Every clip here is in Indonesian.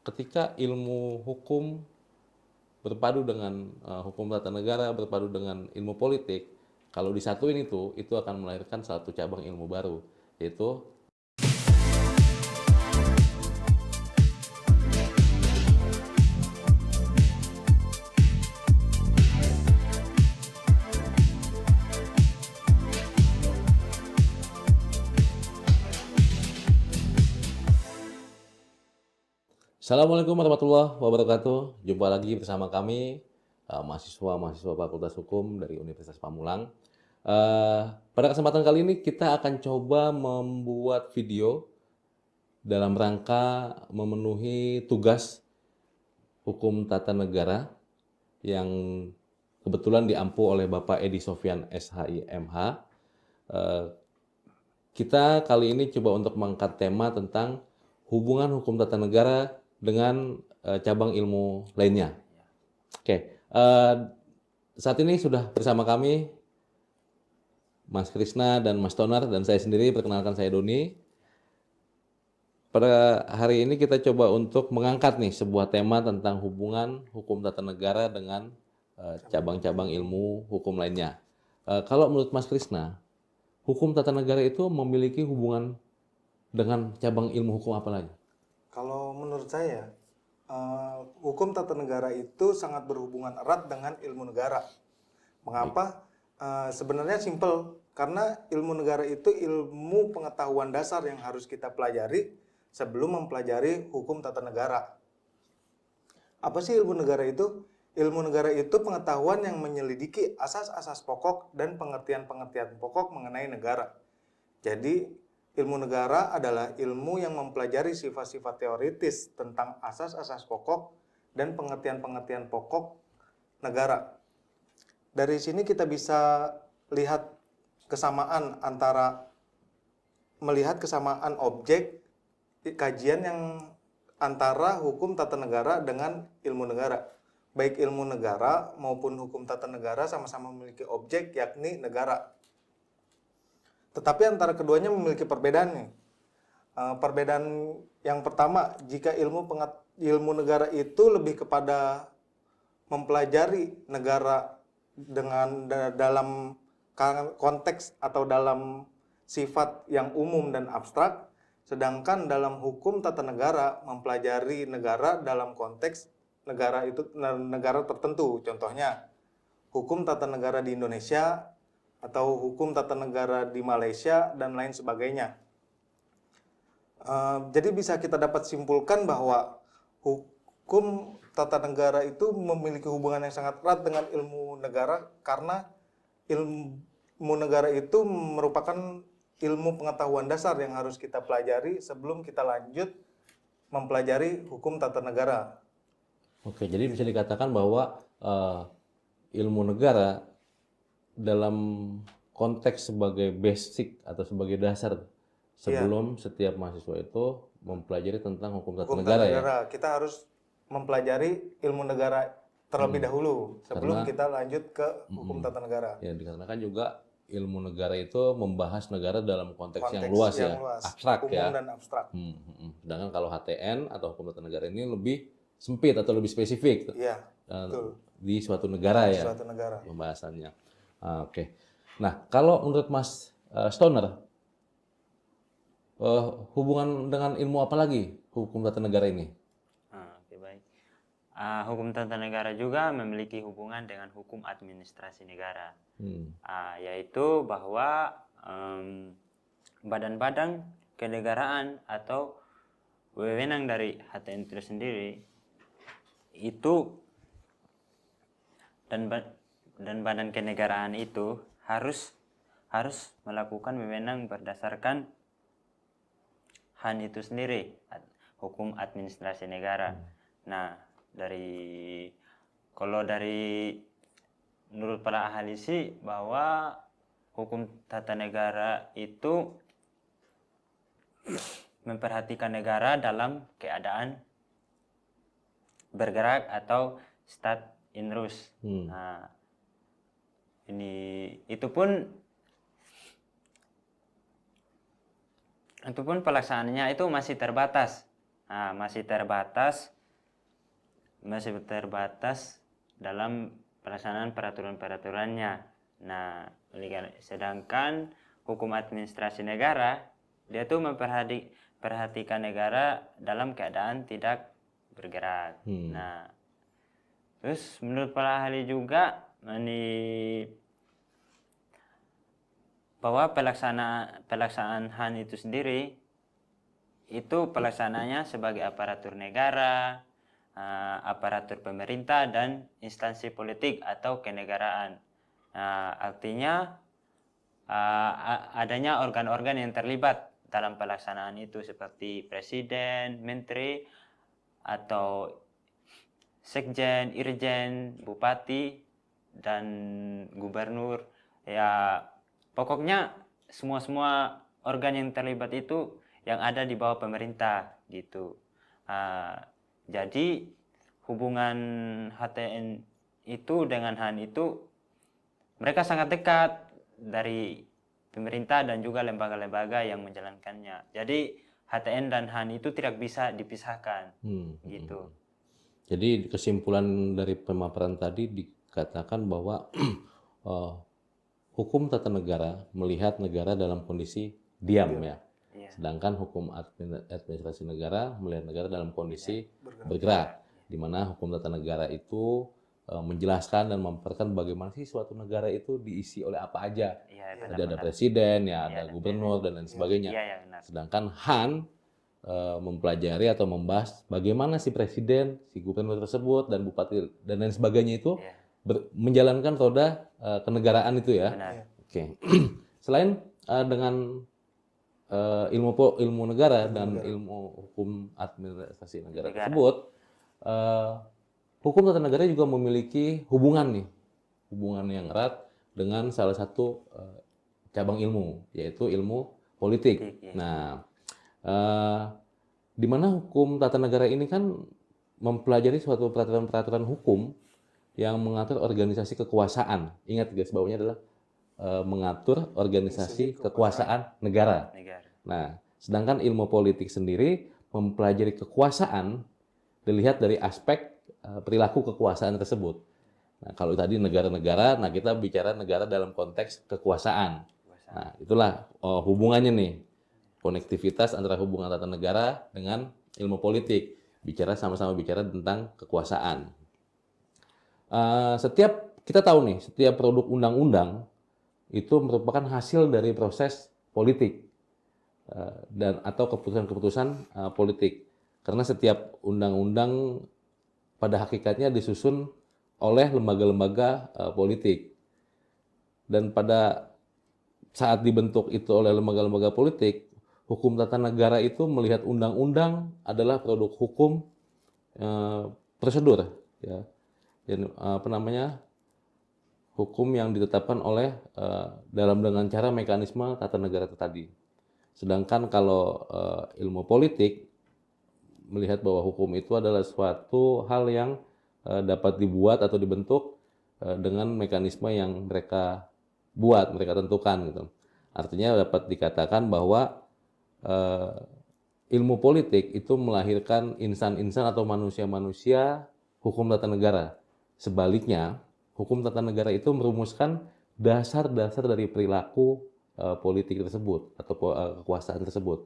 ketika ilmu hukum berpadu dengan hukum tata negara, berpadu dengan ilmu politik, kalau disatuin itu akan melahirkan satu cabang ilmu baru, yaitu Assalamualaikum warahmatullahi wabarakatuh. Jumpa lagi bersama kami, mahasiswa-mahasiswa Fakultas Hukum dari Universitas Pamulang. Pada kesempatan kali ini kita akan coba membuat video dalam rangka memenuhi tugas hukum tata negara yang kebetulan diampu oleh Bapak Edi Sofyan SHI MH. Kita kali ini coba untuk mengangkat tema tentang hubungan hukum tata negara dengan cabang ilmu lainnya. Oke, saat ini sudah bersama kami Mas Krisna dan Mas Tonar dan saya sendiri, perkenalkan saya Doni. Pada hari ini kita coba untuk mengangkat nih sebuah tema tentang hubungan hukum tata negara dengan cabang-cabang ilmu hukum lainnya. Kalau menurut Mas Krisna, hukum tata negara itu memiliki hubungan dengan cabang ilmu hukum apa lagi? Kalau menurut saya, hukum tata negara itu sangat berhubungan erat dengan ilmu negara. Mengapa? Sebenarnya simpel, karena ilmu negara itu ilmu pengetahuan dasar yang harus kita pelajari sebelum mempelajari hukum tata negara. Apa sih ilmu negara itu? Ilmu negara itu pengetahuan yang menyelidiki asas-asas pokok dan pengertian-pengertian pokok mengenai negara. Jadi, ilmu negara adalah ilmu yang mempelajari sifat-sifat teoritis tentang asas-asas pokok dan pengertian-pengertian pokok negara. Dari sini kita bisa lihat kesamaan antara melihat kesamaan objek kajian yang antara hukum tata negara dengan ilmu negara. Baik ilmu negara maupun hukum tata negara sama-sama memiliki objek yakni negara. Tetapi antara keduanya memiliki perbedaan nih. Perbedaan yang pertama, jika ilmu negara itu lebih kepada mempelajari negara dengan dalam konteks atau dalam sifat yang umum dan abstrak, sedangkan dalam hukum tata negara mempelajari negara dalam konteks negara tertentu. Contohnya, hukum tata negara di Indonesia atau hukum tata negara di Malaysia dan lain sebagainya. Jadi bisa kita dapat simpulkan bahwa hukum tata negara itu memiliki hubungan yang sangat erat dengan ilmu negara karena ilmu negara itu merupakan ilmu pengetahuan dasar yang harus kita pelajari sebelum kita lanjut mempelajari hukum tata negara. Oke, jadi bisa dikatakan bahwa ilmu negara dalam konteks sebagai basic atau sebagai dasar sebelum setiap mahasiswa itu mempelajari tentang hukum tata Hukum negara tata ya. negara, kita harus mempelajari ilmu negara terlebih dahulu sebelum kita lanjut ke hukum tata negara. Ya, dikarenakan juga ilmu negara itu membahas negara dalam konteks yang luas ya, abstrak umum ya. dan abstrak. Sedangkan kalau HTN atau hukum tata negara ini lebih sempit atau lebih spesifik Iya, betul. di suatu negara ya Suatu negara. pembahasannya. Oke. Nah, kalau menurut Mas Stoner, hubungan dengan ilmu apa lagi hukum tata negara ini? Oke, baik. Hukum tata negara juga memiliki hubungan dengan hukum administrasi negara, yaitu bahwa badan-badan kenegaraan atau wewenang dari HTN itu sendiri itu dan badan kenegaraan itu harus melakukan wewenang berdasarkan HAN itu sendiri, hukum administrasi negara. Nah, kalau dari menurut para ahli sih bahwa hukum tata negara itu memperhatikan negara dalam keadaan bergerak atau stat in rus. Nah, itu pun pelaksanaannya itu masih terbatas masih terbatas dalam pelaksanaan peraturan-peraturannya. Nah, sedangkan hukum administrasi negara dia tuh memperhatikan negara dalam keadaan tidak bergerak. Nah, terus menurut para ahli juga bahwa pelaksanaan HAN itu sendiri itu pelaksananya sebagai aparatur negara, aparatur pemerintah dan instansi politik atau kenegaraan. Artinya adanya organ-organ yang terlibat dalam pelaksanaan itu seperti presiden, menteri, atau sekjen, irjen, bupati, dan gubernur. Ya, pokoknya semua organ yang terlibat itu yang ada di bawah pemerintah gitu. Jadi hubungan HTN itu dengan HAN itu mereka sangat dekat dari pemerintah dan juga lembaga-lembaga yang menjalankannya. Jadi HTN dan HAN itu tidak bisa dipisahkan gitu. Jadi kesimpulan dari pemaparan tadi dikatakan bahwa hukum tata negara melihat negara dalam kondisi diam ya. Sedangkan hukum administrasi negara melihat negara dalam kondisi bergerak, di mana hukum tata negara itu menjelaskan dan memaparkan bagaimana sih suatu negara itu diisi oleh apa aja. Ada presiden, ya ada gubernur dan lain sebagainya. Sedangkan HAN mempelajari atau membahas bagaimana si presiden, si gubernur tersebut dan bupati dan lain sebagainya itu menjalankan roda kenegaraan itu ya. Oke. Selain dengan ilmu negara dan ilmu hukum administrasi negara tersebut, hukum tata negara juga memiliki hubungan yang erat dengan salah satu cabang ilmu, yaitu ilmu politik. Nah, di mana hukum tata negara ini kan mempelajari suatu peraturan-peraturan hukum yang mengatur organisasi kekuasaan. Ingat guys, bawahnya adalah mengatur organisasi kekuasaan negara. Nah, sedangkan ilmu politik sendiri mempelajari kekuasaan dilihat dari aspek perilaku kekuasaan tersebut. Nah, kalau tadi negara-negara, nah kita bicara negara dalam konteks kekuasaan. Nah, itulah hubungannya nih, konektivitas antara hubungan tata negara dengan ilmu politik. Sama-sama bicara tentang kekuasaan. Kita tahu nih, setiap produk undang-undang itu merupakan hasil dari proses politik dan atau keputusan-keputusan politik. Karena setiap undang-undang pada hakikatnya disusun oleh lembaga-lembaga politik. Dan pada saat dibentuk itu oleh lembaga-lembaga politik, hukum tata negara itu melihat undang-undang adalah produk hukum prosedur, ya. Dan hukum yang ditetapkan oleh dengan cara mekanisme tata negara tadi. Sedangkan kalau ilmu politik melihat bahwa hukum itu adalah suatu hal yang dapat dibuat atau dibentuk dengan mekanisme yang mereka tentukan gitu. Artinya dapat dikatakan bahwa ilmu politik itu melahirkan insan-insan atau manusia-manusia hukum tata negara. Sebaliknya, hukum tata negara itu merumuskan dasar-dasar dari perilaku politik tersebut atau kekuasaan tersebut.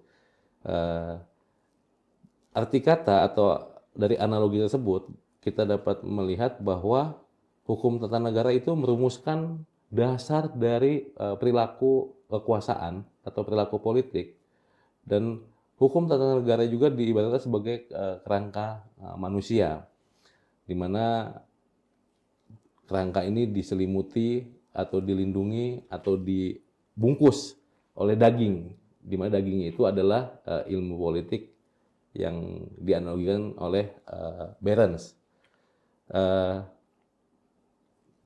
Arti kata atau dari analogi tersebut, kita dapat melihat bahwa hukum tata negara itu merumuskan dasar dari perilaku kekuasaan atau perilaku politik, dan hukum tata negara juga diibaratkan sebagai kerangka manusia, di mana kerangka ini diselimuti atau dilindungi atau dibungkus oleh daging, di mana dagingnya itu adalah ilmu politik yang dianalogikan oleh Behrens.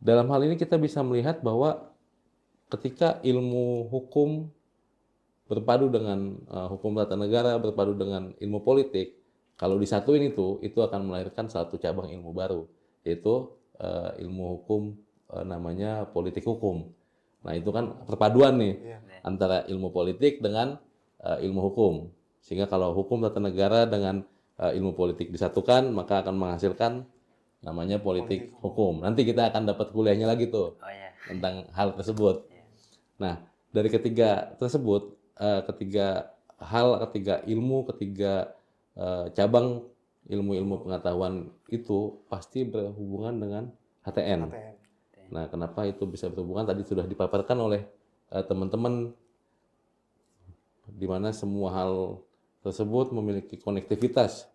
Dalam hal ini kita bisa melihat bahwa ketika ilmu hukum berpadu dengan hukum tata negara, berpadu dengan ilmu politik, kalau disatuin itu akan melahirkan satu cabang ilmu baru, yaitu ilmu hukum namanya politik hukum. Nah, itu kan perpaduan nih antara ilmu politik dengan ilmu hukum. Sehingga kalau hukum tata negara dengan ilmu politik disatukan, maka akan menghasilkan namanya politik hukum. Nanti kita akan dapat kuliahnya lagi tuh Oh ya. tentang hal tersebut. Nah, dari ketiga tersebut, ketiga ilmu, ketiga cabang ilmu-ilmu pengetahuan itu pasti berhubungan dengan HTN. HTN. Nah, kenapa itu bisa berhubungan? Tadi sudah dipaparkan oleh teman-teman, di mana semua hal tersebut memiliki konektivitas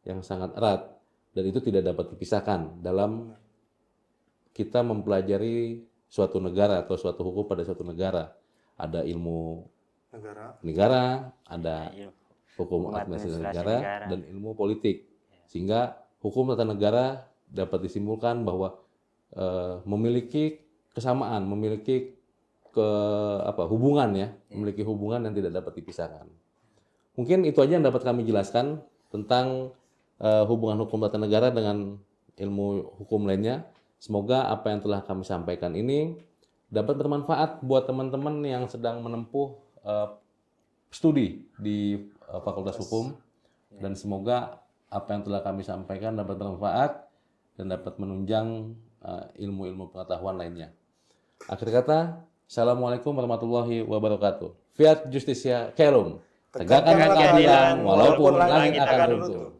yang sangat erat dan itu tidak dapat dipisahkan dalam kita mempelajari suatu negara atau suatu hukum pada suatu negara. Ada ilmu negara, ada hukum administrasi negara, dan ilmu politik. Sehingga hukum tata negara dapat disimpulkan bahwa memiliki kesamaan, memiliki hubungan ya, memiliki hubungan yang tidak dapat dipisahkan. Mungkin itu aja yang dapat kami jelaskan tentang hubungan hukum tata negara dengan ilmu hukum lainnya. Semoga apa yang telah kami sampaikan ini dapat bermanfaat buat teman-teman yang sedang menempuh studi di Fakultas Hukum, dan semoga apa yang telah kami sampaikan dapat bermanfaat dan dapat menunjang ilmu-ilmu pengetahuan lainnya. Akhir kata, Assalamualaikum warahmatullahi wabarakatuh. Fiat Justitia Caelum. Tegakkan keadilan walaupun langit akan runtuh.